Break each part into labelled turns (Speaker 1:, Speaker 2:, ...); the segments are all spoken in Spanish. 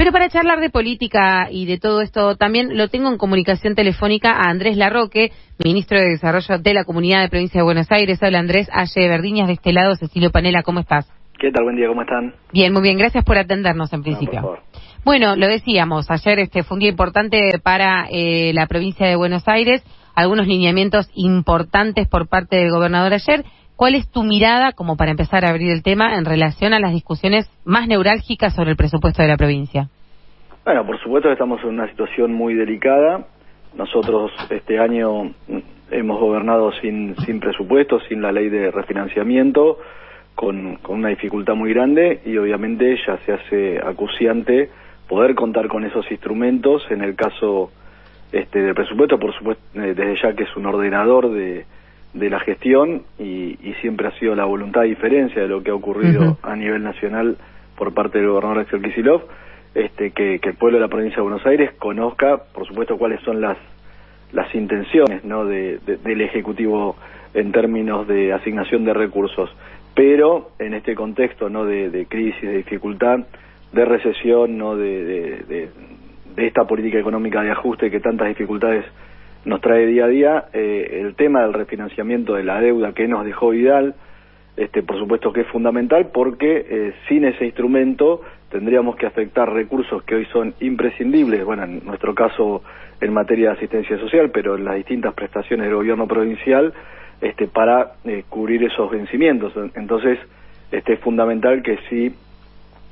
Speaker 1: Pero para charlar de política y de todo esto, también lo tengo en comunicación telefónica a Andrés Larroque, ministro de Desarrollo de la Comunidad de Provincia de Buenos Aires. Hola Andrés, Aye Verdiñas de este lado, Cecilio Panela, ¿cómo estás?
Speaker 2: ¿Qué tal? Buen día, ¿cómo están?
Speaker 1: Bien, muy bien, gracias por atendernos en principio.
Speaker 2: No, por favor.
Speaker 1: Bueno, lo decíamos, ayer fue un día importante para la provincia de Buenos Aires, algunos lineamientos importantes por parte del gobernador ayer. ¿Cuál es tu mirada, como para empezar a abrir el tema, en relación a las discusiones más neurálgicas sobre el presupuesto de la provincia?
Speaker 2: Bueno, por supuesto que estamos en una situación muy delicada. Nosotros este año hemos gobernado sin presupuesto, sin la ley de refinanciamiento, con una dificultad muy grande, y obviamente ya se hace acuciante poder contar con esos instrumentos. En el caso del presupuesto, por supuesto, desde ya que es un ordenador de la gestión, y siempre ha sido la voluntad, a diferencia de lo que ha ocurrido a nivel nacional por parte del gobernador Axel Kicillof, que el pueblo de la provincia de Buenos Aires conozca, por supuesto, cuáles son las intenciones, ¿no?, del Ejecutivo en términos de asignación de recursos. Pero en este contexto, ¿no?, de crisis, de dificultad, de recesión, ¿no?, de esta política económica de ajuste que tantas dificultades nos trae día a día, el tema del refinanciamiento de la deuda que nos dejó Vidal, por supuesto que es fundamental, porque sin ese instrumento tendríamos que afectar recursos que hoy son imprescindibles, bueno, en nuestro caso en materia de asistencia social, pero en las distintas prestaciones del gobierno provincial, para cubrir esos vencimientos. Entonces, es fundamental que sí,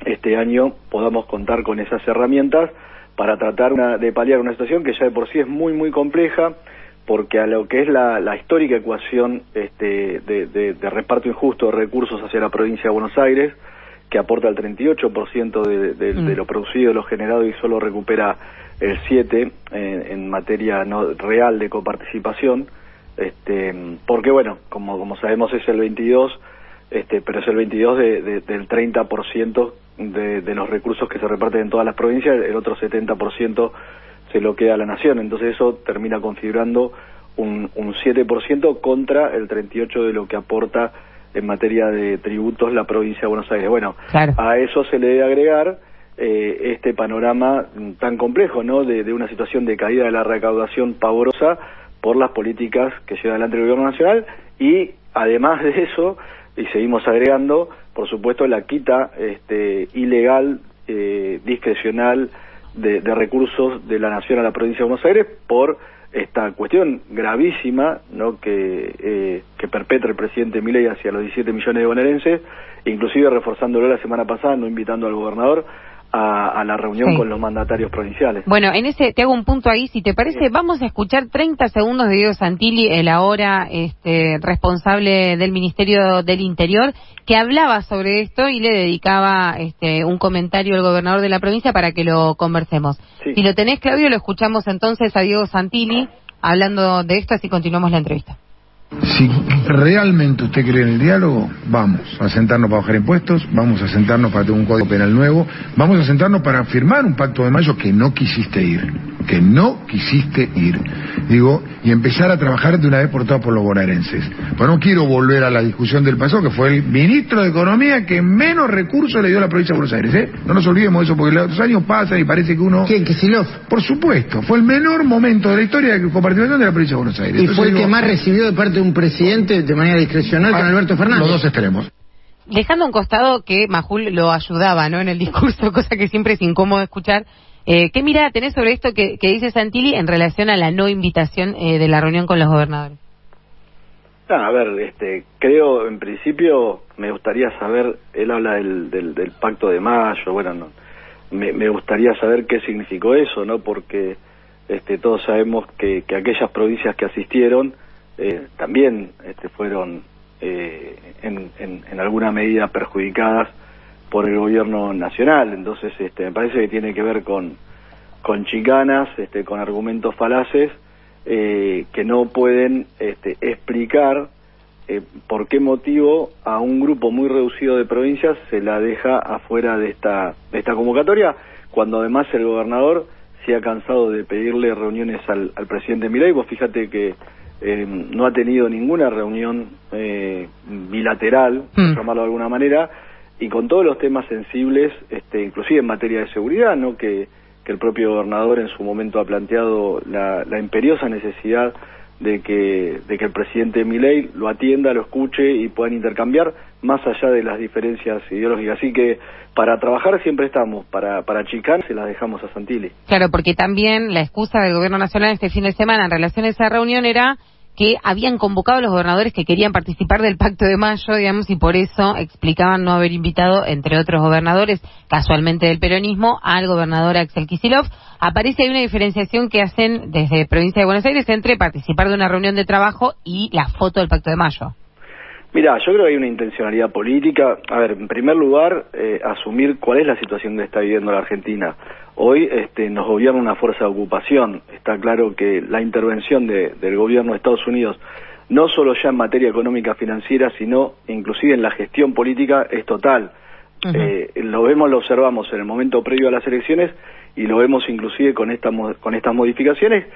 Speaker 2: este año podamos contar con esas herramientas para tratar de paliar una situación que ya de por sí es muy, muy compleja, porque a lo que es la histórica ecuación de reparto injusto de recursos hacia la provincia de Buenos Aires, que aporta el 38% de lo producido, de lo generado, y solo recupera el 7% en materia no real de coparticipación, porque bueno, como sabemos es el 22%, pero es el 22% del 30% de los recursos que se reparten en todas las provincias. El otro 70% se lo queda a la nación. Entonces eso termina configurando un 7% contra el 38% de lo que aporta en materia de tributos la provincia de Buenos Aires. Bueno, claro, a eso se le debe agregar este panorama tan complejo, ¿no?, de una situación de caída de la recaudación pavorosa por las políticas que lleva adelante el gobierno nacional, y además de eso, y seguimos agregando, por supuesto, la quita ilegal, discrecional de recursos de la nación a la provincia de Buenos Aires por esta cuestión gravísima, ¿no?, que perpetra el presidente Milei hacia los 17 millones de bonaerenses, inclusive reforzándolo la semana pasada, no invitando al gobernador a la reunión con los mandatarios provinciales.
Speaker 1: Bueno, en ese te hago un punto ahí, si te parece, vamos a escuchar 30 segundos de Diego Santilli, el ahora responsable del Ministerio del Interior, que hablaba sobre esto y le dedicaba un comentario al gobernador de la provincia para que lo conversemos. Sí. Si lo tenés, Claudio, lo escuchamos entonces a Diego Santilli hablando de esto, así continuamos la entrevista.
Speaker 3: Si realmente usted cree en el diálogo, vamos a sentarnos para bajar impuestos, vamos a sentarnos para tener un código penal nuevo, vamos a sentarnos para firmar un pacto de mayo que no quisiste ir, digo, y empezar a trabajar de una vez por todas por los bonaerenses. Pues no quiero volver a la discusión del pasado, que fue el ministro de Economía que menos recursos le dio a la provincia de Buenos Aires, No nos olvidemos eso, porque los años pasan y parece que uno...
Speaker 4: ¿Quién? ¿Kicillof?
Speaker 3: Por supuesto, fue el menor momento de la historia de coparticipación de la provincia de Buenos Aires.
Speaker 4: Y fue el que más recibió de parte de un presidente de manera discrecional con Alberto Fernández.
Speaker 3: Los dos extremos.
Speaker 1: Dejando a un costado que Majul lo ayudaba, ¿no?, en el discurso, cosa que siempre es incómodo escuchar, ¿qué mirada tenés sobre esto que dice Santilli en relación a la no invitación de la reunión con los gobernadores?
Speaker 2: A ver, creo, en principio, me gustaría saber, él habla del pacto de mayo, bueno, no, me gustaría saber qué significó eso, ¿no?, porque todos sabemos que aquellas provincias que asistieron también fueron en alguna medida perjudicadas por el gobierno nacional. Entonces me parece que tiene que ver con chicanas, con argumentos falaces que no pueden explicar por qué motivo a un grupo muy reducido de provincias se la deja afuera de esta convocatoria, cuando además el gobernador se ha cansado de pedirle reuniones al presidente Milei. Vos fíjate que no ha tenido ninguna reunión bilateral, por llamarlo de alguna manera, y con todos los temas sensibles, inclusive en materia de seguridad, ¿no? Que el propio gobernador en su momento ha planteado la imperiosa necesidad de que el presidente Milei lo atienda, lo escuche y puedan intercambiar más allá de las diferencias ideológicas. Así que para trabajar siempre estamos, para achicar se las dejamos a Santilli.
Speaker 1: Claro, porque también la excusa del gobierno nacional este fin de semana en relación a esa reunión era que habían convocado a los gobernadores que querían participar del Pacto de Mayo, digamos, y por eso explicaban no haber invitado, entre otros gobernadores, casualmente del peronismo, al gobernador Axel Kicillof. Aparece ahí una diferenciación que hacen desde Provincia de Buenos Aires entre participar de una reunión de trabajo y la foto del Pacto de Mayo.
Speaker 2: Mira, yo creo que hay una intencionalidad política. A ver, en primer lugar, asumir cuál es la situación que está viviendo la Argentina. Hoy nos gobierna una fuerza de ocupación. Está claro que la intervención del gobierno de Estados Unidos, no solo ya en materia económica financiera, sino inclusive en la gestión política, es total. Lo observamos en el momento previo a las elecciones y lo vemos inclusive con estas modificaciones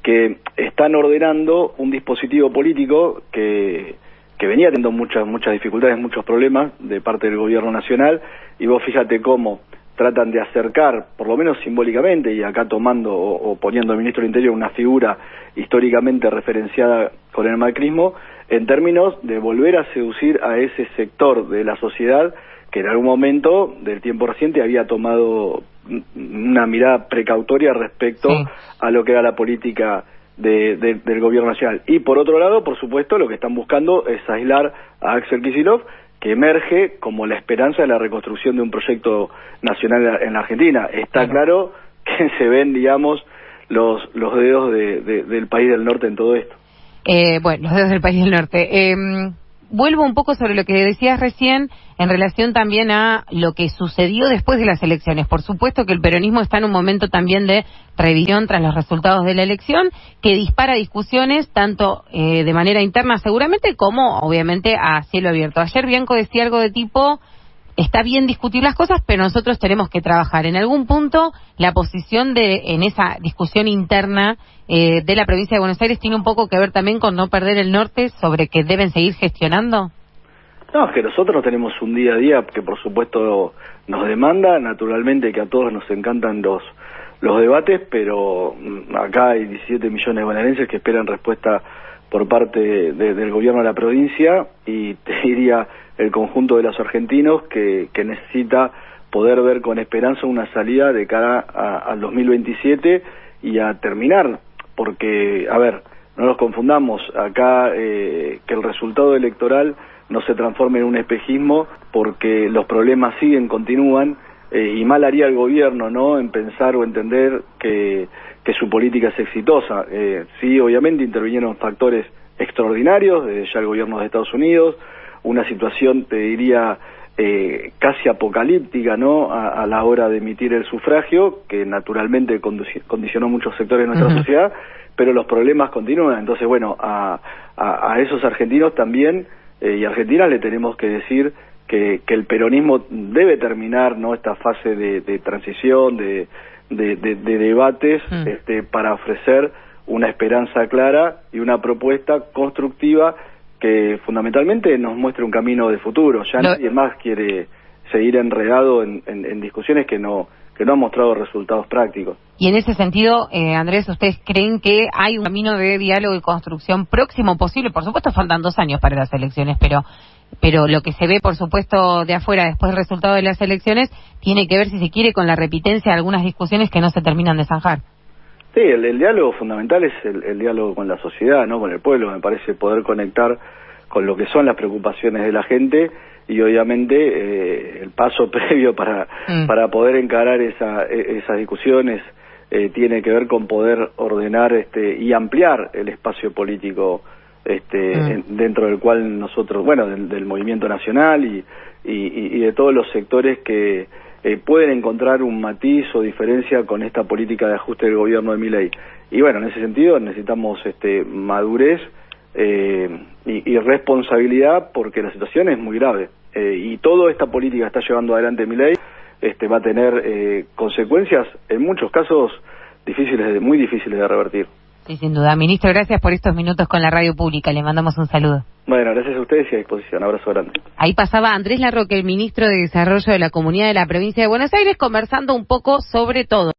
Speaker 2: que están ordenando un dispositivo político que venía teniendo muchas dificultades, muchos problemas de parte del gobierno nacional, y vos fíjate cómo tratan de acercar, por lo menos simbólicamente, y acá tomando o poniendo al ministro del Interior una figura históricamente referenciada con el macrismo, en términos de volver a seducir a ese sector de la sociedad que en algún momento del tiempo reciente había tomado una mirada precautoria respecto a lo que era la política del gobierno nacional. Y por otro lado, por supuesto, lo que están buscando es aislar a Axel Kicillof, que emerge como la esperanza de la reconstrucción de un proyecto nacional en la Argentina. Está claro que se ven, digamos, los dedos del país del norte en todo esto.
Speaker 1: Bueno, los dedos del país del norte. Vuelvo un poco sobre lo que decías recién en relación también a lo que sucedió después de las elecciones. Por supuesto que el peronismo está en un momento también de revisión tras los resultados de la elección, que dispara discusiones tanto de manera interna seguramente como obviamente a cielo abierto. Ayer Bianco decía algo de tipo: está bien discutir las cosas, pero nosotros tenemos que trabajar. En algún punto, la posición en esa discusión interna de la provincia de Buenos Aires tiene un poco que ver también con no perder el norte sobre que deben seguir gestionando.
Speaker 2: No, es que nosotros tenemos un día a día que por supuesto nos demanda, naturalmente que a todos nos encantan los debates, pero acá hay 17 millones de bonaerenses que esperan respuesta por parte del gobierno de la provincia, y te diría el conjunto de los argentinos que necesita poder ver con esperanza una salida de cara al 2027 y a terminar, porque, a ver, no nos confundamos, acá que el resultado electoral no se transforme en un espejismo, porque los problemas continúan, y mal haría el gobierno, ¿no?, en pensar o entender que su política es exitosa. Sí, obviamente intervinieron factores extraordinarios, desde ya el gobierno de Estados Unidos, una situación, te diría, casi apocalíptica, ¿no?, a la hora de emitir el sufragio, que naturalmente condicionó muchos sectores de nuestra sociedad, pero los problemas continúan. Entonces, bueno, a esos argentinos también y argentinas le tenemos que decir que el peronismo debe terminar, ¿no?, esta fase de transición, de debates, para ofrecer una esperanza clara y una propuesta constructiva que fundamentalmente nos muestre un camino de futuro. Ya nadie más quiere seguir enredado en discusiones que no han mostrado resultados prácticos. Y en ese sentido, Andrés, ¿ustedes creen que hay un camino de diálogo y construcción próximo posible? Por supuesto, faltan 2 años para las elecciones, pero lo que se ve, por supuesto, de afuera después del resultado de las elecciones tiene que ver, si se quiere, con la repitencia de algunas discusiones que no se terminan de zanjar. Sí, el diálogo fundamental es el diálogo con la sociedad, ¿no?, con el pueblo. Me parece poder conectar con lo que son las preocupaciones de la gente, y obviamente el paso previo para poder encarar esas discusiones tiene que ver con poder ordenar y ampliar el espacio político dentro del cual nosotros, bueno, del movimiento nacional y de todos los sectores que pueden encontrar un matiz o diferencia con esta política de ajuste del gobierno de Milei. Y bueno, en ese sentido necesitamos madurez y responsabilidad, porque la situación es muy grave, y toda esta política que está llevando adelante Milei va a tener consecuencias en muchos casos muy difíciles de revertir.
Speaker 1: Sí, sin duda. Ministro, gracias por estos minutos con la radio pública. Le mandamos un saludo.
Speaker 2: Bueno, gracias a ustedes y a disposición. Abrazo grande.
Speaker 1: Ahí pasaba Andrés Larroque, el ministro de Desarrollo de la Comunidad de la Provincia de Buenos Aires, conversando un poco sobre todo.